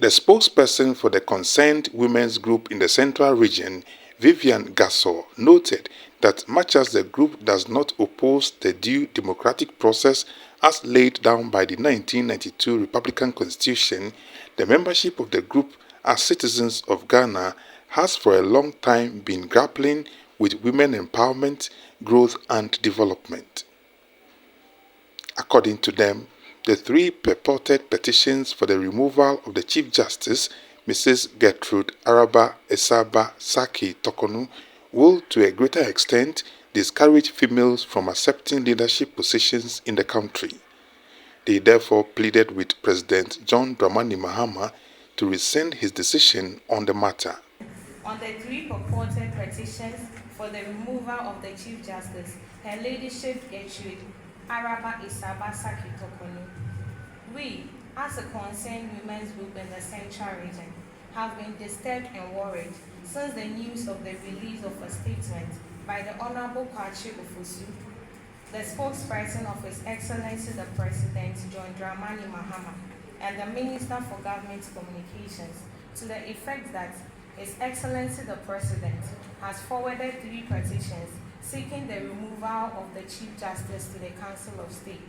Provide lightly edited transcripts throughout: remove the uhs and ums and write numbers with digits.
The spokesperson for the concerned women's group in the Central Region, Vivian Gasso, noted that much as the group does not oppose the due democratic process as laid down by the 1992 Republican Constitution, the membership of the group as citizens of Ghana has for a long time been grappling with women empowerment, growth and development. According to them, the three purported petitions for the removal of the Chief Justice, Mrs. Getrude, Araba, Esaaba, Sackey, Torkonoo, will to a greater extent discourage females from accepting leadership positions in the country. They therefore pleaded with President John Dramani Mahama to rescind his decision on the matter. On the three purported petitions for the removal of the Chief Justice, Her Ladyship Getrude, Araba, Esaaba, Sackey, Torkonoo, we, as a concerned women's group in the Central Region, have been disturbed and worried since the news of the release of a statement by the Honorable Kweku Baako, the spokesperson of His Excellency the President John Dramani Mahama, and the Minister for Government Communications, to the effect that His Excellency the President has forwarded three petitions seeking the removal of the Chief Justice to the Council of State.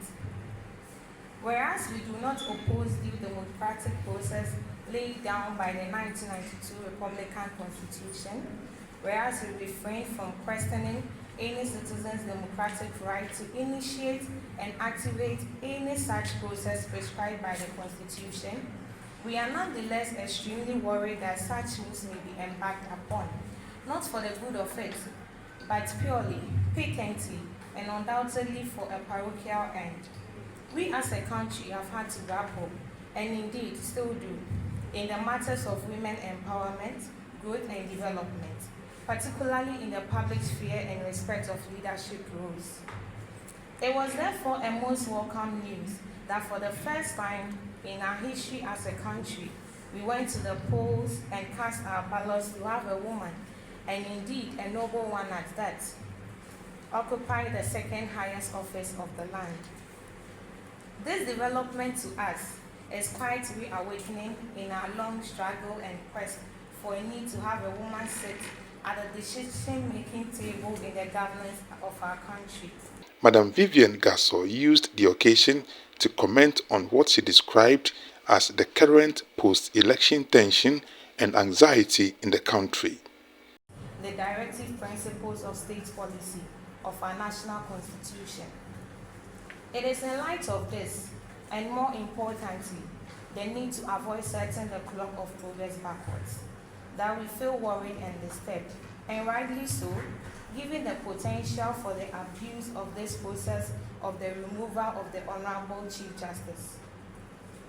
Whereas we do not oppose due democratic process laid down by the 1992 Republican Constitution, whereas we refrain from questioning any citizen's democratic right to initiate and activate any such process prescribed by the Constitution, we are nonetheless extremely worried that such moves may be embarked upon, not for the good of it, but purely, patently, and undoubtedly for a parochial end. We as a country have had to grapple, and indeed still do, in the matters of women empowerment, growth and development, particularly in the public sphere in respect of leadership roles. It was therefore a most welcome news that for the first time in our history as a country, we went to the polls and cast our ballots to have a woman, and indeed a noble one at that, occupy the second highest office of the land. This development to us is quite reawakening in our long struggle and quest for a need to have a woman sit at the decision-making table in the governance of our country. Madam Vivian Gasso used the occasion to comment on what she described as the current post-election tension and anxiety in the country. The directive principles of state policy of our national constitution. It is in light of this, and more importantly, the need to avoid setting the clock of progress backwards, that we feel worried and disturbed, and rightly so, given the potential for the abuse of this process of the removal of the Honorable Chief Justice.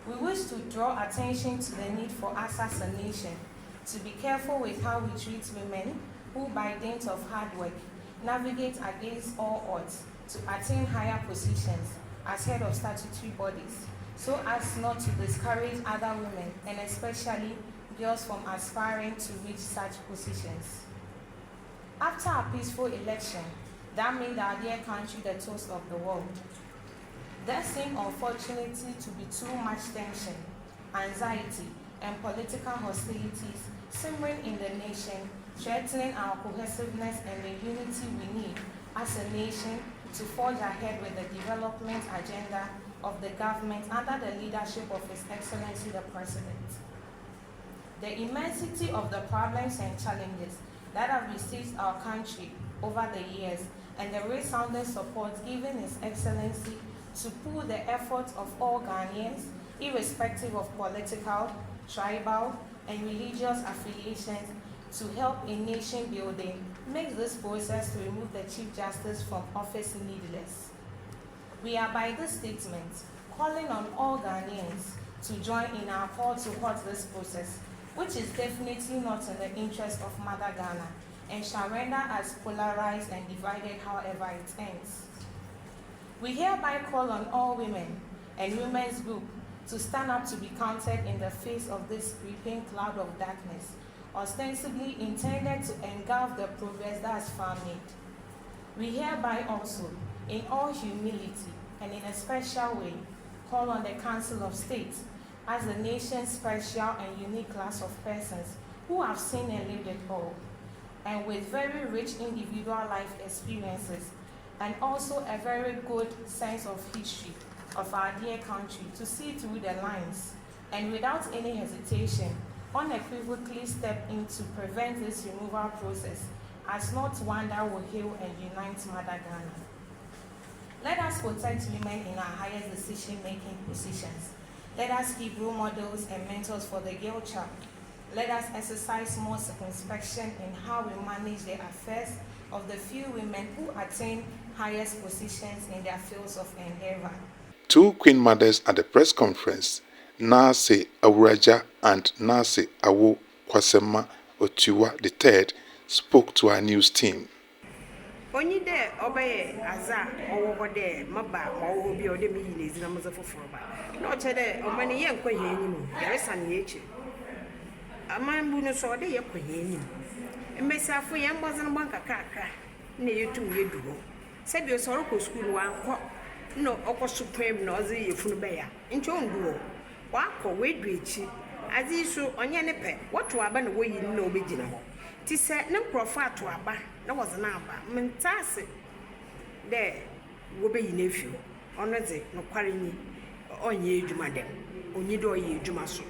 We wish to draw attention to the need for us as a nation to be careful with how we treat women who, by dint of hard work, navigate against all odds to attain higher positions as head of statutory bodies, so as not to discourage other women and especially girls from aspiring to reach such positions. After a peaceful election that made our dear country the toast of the world, there seemed unfortunately to be too much tension, anxiety, and political hostilities simmering in the nation, threatening our cohesiveness and the unity we need as a nation to forge ahead with the development agenda of the government under the leadership of His Excellency the President. The immensity of the problems and challenges that have besieged our country over the years and the resounding support given His Excellency to pull the efforts of all Ghanaians, irrespective of political, tribal, and religious affiliations, to help in nation building, makes this process to remove the Chief Justice from office needless. We are by this statement calling on all Ghanaians to join in our call to halt this process, which is definitely not in the interest of Mother Ghana and shall render us polarized and divided however it ends. We hereby call on all women and women's group to stand up to be counted in the face of this creeping cloud of darkness, ostensibly intended to engulf the progress that is far made. We hereby also, in all humility and in a special way, call on the Council of State as the nation's special and unique class of persons who have seen and lived it all, and with very rich individual life experiences, and also a very good sense of history of our dear country, to see through the lines and without any hesitation unequivocally step in to prevent this removal process as not one that will heal and unite Mother Ghana. Let us protect women in our highest decision-making positions. Let us keep role models and mentors for the girl child. Let us exercise more circumspection in how we manage the affairs of the few women who attain highest positions in their fields of endeavor. Two Queen Mothers at the press conference, Nase Awuraja and Nase Awo Kwasema Otuwa III, spoke to our news team. Only there, obey Aza, over there, Maba, or be or the means in a mother for not today, or many young Queen, there is an age. A man who saw the young Queen. And Miss Afrian wasn't a bank of caca, near 2 years ago. Said your Soroko school one quack. No, Oko Supreme Nozy Funubea, in John Duo. Wako, wait, rich. As you saw on Yanepe, what to abandon away you know, Begina. Tis said no profile to Abba, that was an Abba, Mentasi. There will be nephew, Honoze, no quarry, on ye, Jumadem, on ye do ye, Jumaso.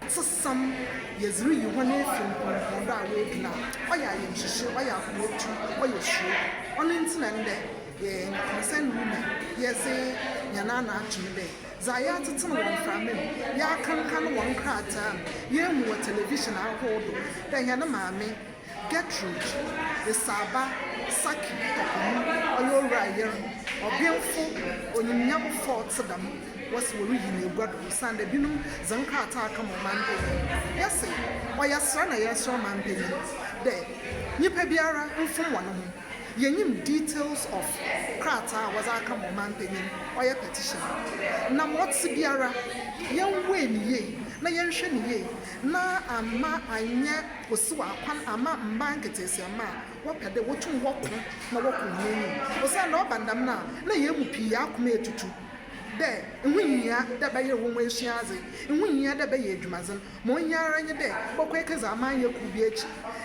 So some years really one from that way now. Why are you sure? Why are you sure? On internet there. Yeah, send women. Yes, Yanana today. Zaya to tell one from me. Ya can one crater. You more television I hold. Then Yana Mammy, Getrude, Esaaba, Sackey, Torkonoo, or your rider, or beautiful, or you never fought to them. Was reading your brother Sunday, you know, Zankata come on Monday. Yes, why your son, yes, your man penny. There, Nipabiara, and from one of them. Yenim details of Krata was our come on man penny, or your petition. Now, what's the biara? Young Wayne ye, na Yanshan ye, na ama anya was so upon ama banketes ya ma, what had the watching walk, no walking, was I no bandam now, na yamu piak me to two. There, and when you are that by your woman shazi, and when you are that by your Jumazan, Monya and your day, but Quakers are my Yakubich.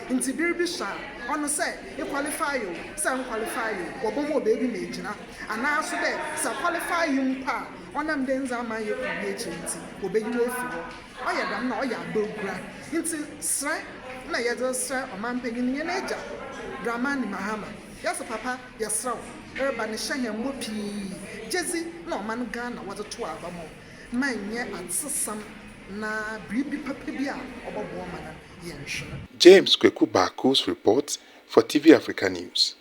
In Tibiribisha, on the say, you qualify you, some qualify you, or Bomo baby major, and now so there, so qualify you, pa, on them dens are my Yakubich, or baby way for. I am not your book grand. Into Sra, na yet, sir, or man paying your nature. Dramani Mahama. Yes, papa, yes, so. Urban Shanya Mupi, Jazzy, no man Ghana was a 12 more. Mine yet at some na Bibi Papibia or woman, Yensh. James Kweku Baako's report for TV Africa News.